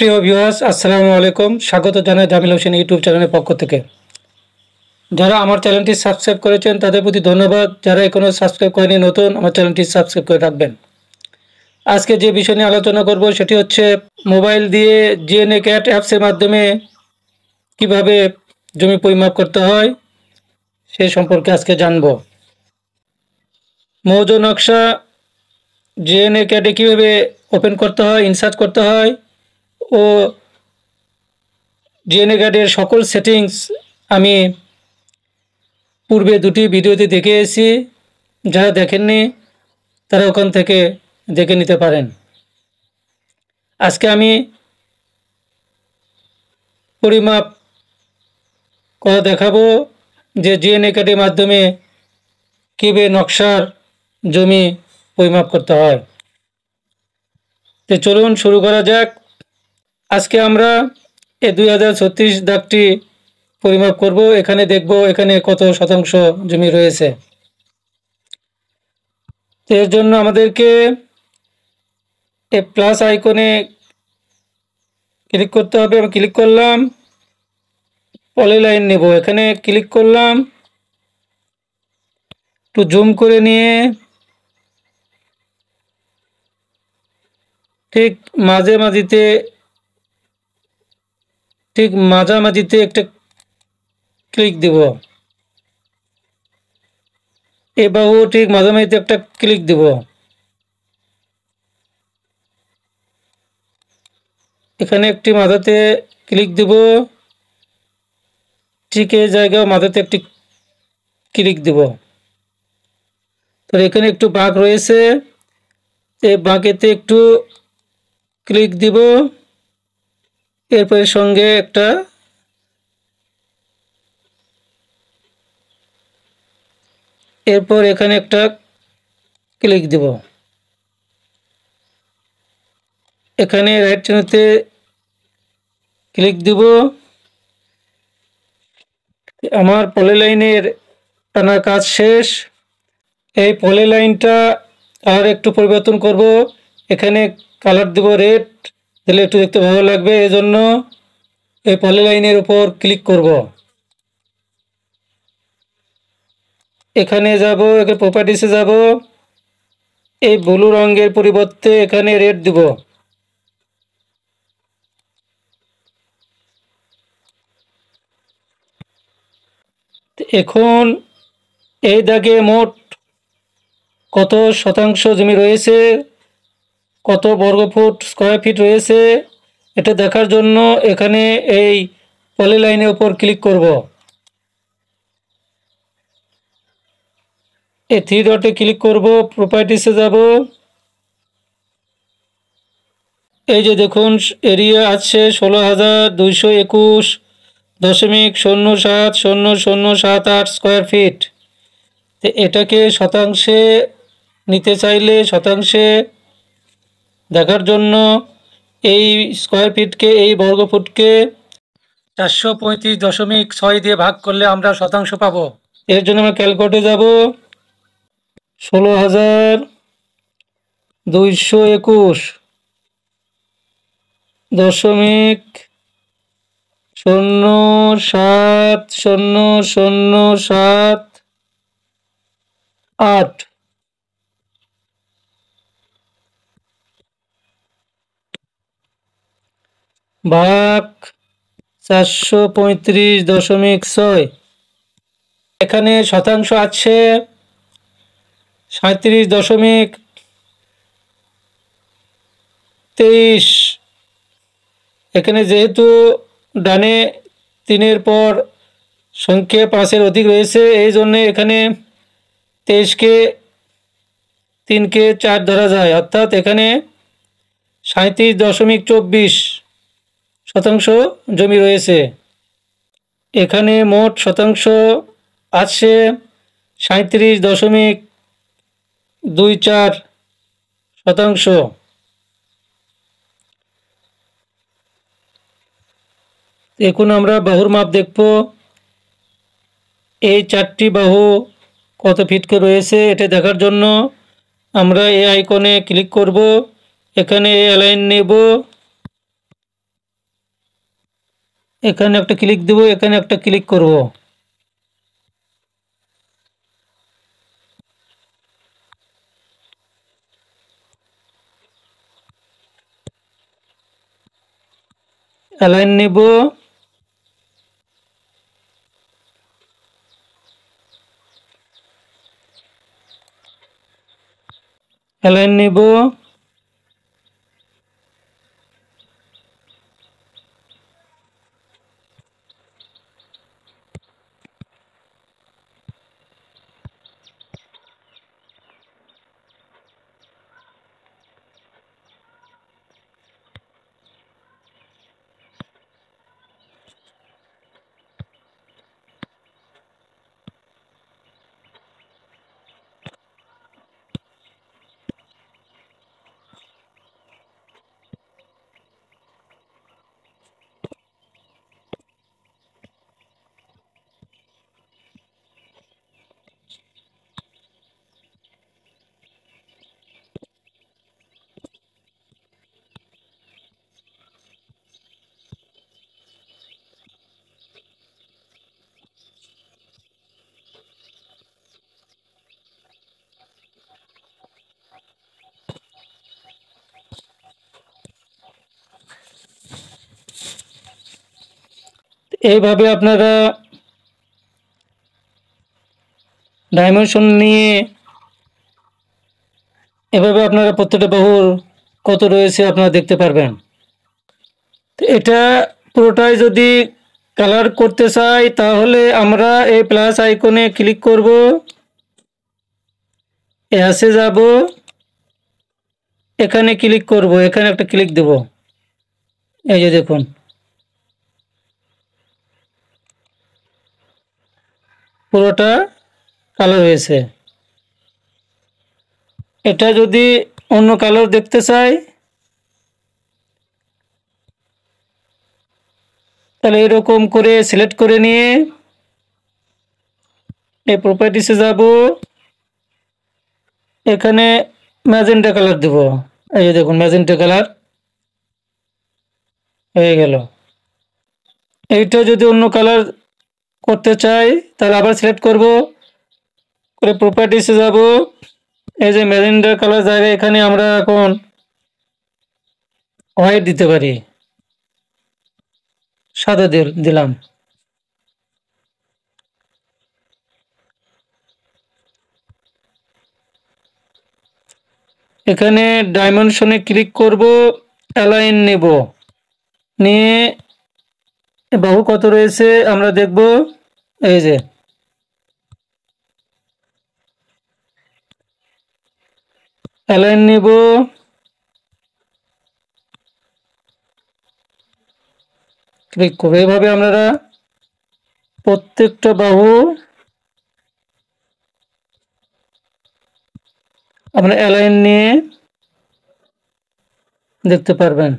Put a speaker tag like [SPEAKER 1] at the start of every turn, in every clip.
[SPEAKER 1] প্রিয় ভিউয়ার্স, আসসালামু আলাইকুম। স্বাগত জানাই জামিল হোসেন ইউটিউব চ্যানেলের পক্ষ থেকে। যারা আমার চ্যানেলটি সাবস্ক্রাইব করেছেন তাদের প্রতি ধন্যবাদ। যারা এখনো সাবস্ক্রাইব করেনি নতুন, আমার চ্যানেলটি সাবস্ক্রাইব করে রাখবেন। আজকে যে বিষয় নিয়ে আলোচনা করব সেটি হচ্ছে মোবাইল দিয়ে জিএনএ ক্যাট অ্যাপসের মাধ্যমে কিভাবে জমি পরিমাপ করতে হয় সে সম্পর্কে আজকে জানব। মৌজা নকশা জিএনএ ক্যাটে কীভাবে ওপেন করতে হয়, ইনসার্ট করতে হয় ও জিএনএ ক্যাটের সকল সেটিংস আমি পূর্বে দুটি ভিডিওতে দেখে এসেছি। যারা দেখেননি তারা ওখান থেকে দেখে নিতে পারেন। আজকে আমি পরিমাপ করা দেখাবো যে জিএনএ কার্ডের মাধ্যমে কীভাবে নকশার জমি পরিমাপ করতে হয়। তো চলুন শুরু করা যাক। আজকে আমরা এই 2036 দাগটি পরিমাপ করব। এখানে দেখব এখানে কত শতাংশ জমি রয়েছে। এর জন্য আমাদেরকে এই প্লাস আইকনে ক্লিক করতে হবে। আমি ক্লিক করলাম, পলিলাইন নেব, এখানে ক্লিক করলাম, একটু জুম করে নিয়ে ঠিক মাঝামাঝিতে একটা ক্লিক দেব। এ বাহু ঠিক মাঝামাঝিতে একটা ক্লিক দেব। এখানে একটি মাথাতে ক্লিক দেব, ঠিক এই জায়গায় মাথাতে একটি ক্লিক দেব। তো এখানে একটু বাঁক রয়েছে, এই বাঁকেতে একটু ক্লিক দিব। এরপরে সঙ্গে একটা এরপর এখানে একটা ক্লিক দিব। এখানে রাইট চিহ্নতে ক্লিক দিব। আমার পলিলাইনের টানার কাজ শেষ। এই পলিলাইনটা আর একটু পরিবর্তন করব। এখানে কালার দেব রেড, দিলে একটু দেখতে ভালো লাগবে। এজন্য এই পলিলাইনের উপর ক্লিক করব। এখানে যাব, এখানে প্রপার্টিসে যাব, এই ব্লু রঙের পরিবর্তে এখানে রেড দিব। এখন এই দাগে মোট কত শতাংশ জমি রয়েছে, কত বর্গফুট স্কয়ার ফিট রয়েছে, এটা দেখার জন্য এখানে এই পলিলাইনের উপর ক্লিক করব। এই থ্রি ডটে ক্লিক করব, প্রপার্টিসে যাব। এই যে দেখুন এরিয়া আছে 16,221.0070078 স্কয়ার ফিট। তো এটাকে শতাংশে নিতে চাইলে শতাংশে দেখার জন্য এই স্কয়ার ফিটকে, এই বর্গফুটকে 435.6 দিয়ে ভাগ করলে আমরা শতাংশ পাবো। এর জন্য আমরা ক্যালকুলেটরে যাব। 16,221.0070078 ভাগ 435.6। এখানে শতাংশ আছে 37.23। এখানে যেহেতু ডানে 3-এর পর সংখ্যা 5-এর অধিক রয়েছে, এই জন্য এখানে 23কে 3কে 4 ধরা যায়, অর্থাৎ এখানে 37.24 শতাংশ জমি রয়েছে। এখানে মোট শতাংশ আছে 37.24 শতাংশ। এখন আমরা বাহুর মাপ দেখব। এই 4টি বাহু কত ফিট করে রয়েছে এটা দেখার জন্য আমরা এই আইকনে ক্লিক করব। এখানে অ্যালাইন নেব, এখানে একটা ক্লিক দেব, এখানে একটা ক্লিক করব। অ্যালাইন নেব, অ্যালাইন নেব, এইভাবে আপনারা ডাইমেনশন নিয়ে এভাবে আপনারা প্রত্যেকটা বাহুর কত রয়েছে আপনারা দেখতে পারবেন। তো এটা পুরোটাই যদি কালার করতে চাই তাহলে আমরা এই প্লাস আইকনে ক্লিক করব, অ্যাসে যাব, এখানে ক্লিক করব, এখানে একটা ক্লিক দেব। এই যে দেখুন পুরোটা কালার হয়েছে। এটা যদি অন্য কালার দেখতে চাই তাহলে এরকম করে সিলেক্ট করে নিয়ে এই প্রপার্টিসে যাব, এখানে ম্যাজেন্টা কালার দেব। এই যে দেখুন ম্যাজেন্টা কালার হয়ে গেল। এইটা যদি অন্য কালার করতে চাই তাহলে আবার সিলেক্ট করব, করে প্রপার্টিসে যাব, এই যে ম্যাজেন্টা কালার জায়গায় এখানে আমরা এখন হোয়াইট দিতে পারি, সাদা দিলাম। এখানে ডাইমেনশনে ক্লিক করব, অ্যালাইন নেব, নিয়ে বাহু কত রয়েছে আমরা দেখব। এই যে অ্যালাইন নেব, ক্লিক করব। এইভাবে আপনারা প্রত্যেকটা বাহু আপনারা অ্যালাইন নিয়ে দেখতে পারবেন।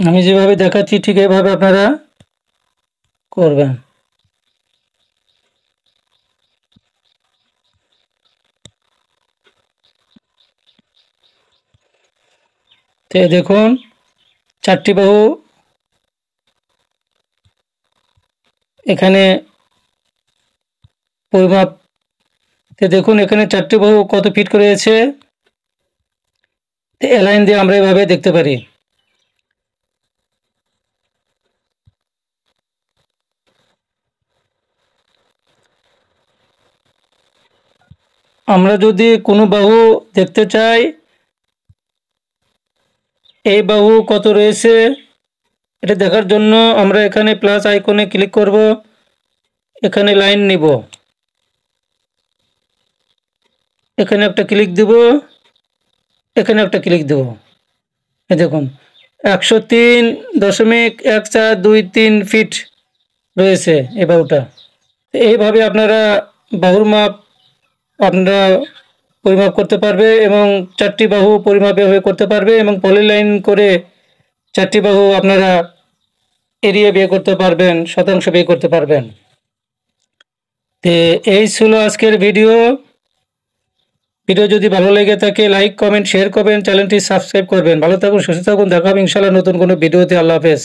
[SPEAKER 1] আমি যেভাবে দেখাচ্ছি ঠিক এইভাবে আপনারা করবেন। তো দেখুন চারটি বাহু এখানে পরিমাপ, দেখুন এখানে চারটি বাহু কত ফিট করে আছে, অ্যালাইন দিয়ে আমরা এভাবে দেখতে পারি। আমরা যদি কোনো বাহু দেখতে চাই এই বাহু কত রয়েছে এটা দেখার জন্য আমরা এখানে প্লাস আইকনে ক্লিক করব, এখানে লাইন নিব, এখানে একটা ক্লিক দেব, এখানে একটা ক্লিক দেব। এই দেখুন 103.1423 ফিট রয়েছে এই বাহুটা। এইভাবে আপনারা বাহুর মাপ আপনারা পরিমাপ করতে পারবে এবং 4টি বাহু পরিমাপ এভাবে করতে পারবে এবং পলিলাইন করে 4টি বাহু আপনারা এরিয়া বের করতে পারবেন, শতাংশ বের করতে পারবেন। তো এই ছিল আজকের ভিডিও যদি ভালো লেগে থাকে লাইক কমেন্ট শেয়ার করবেন, চ্যানেলটি সাবস্ক্রাইব করবেন। ভালো থাকুন, সুস্থ থাকুন, দেখা হবে ইনশাআল্লাহ নতুন কোনো ভিডিওতে। আল্লাহ হাফেজ।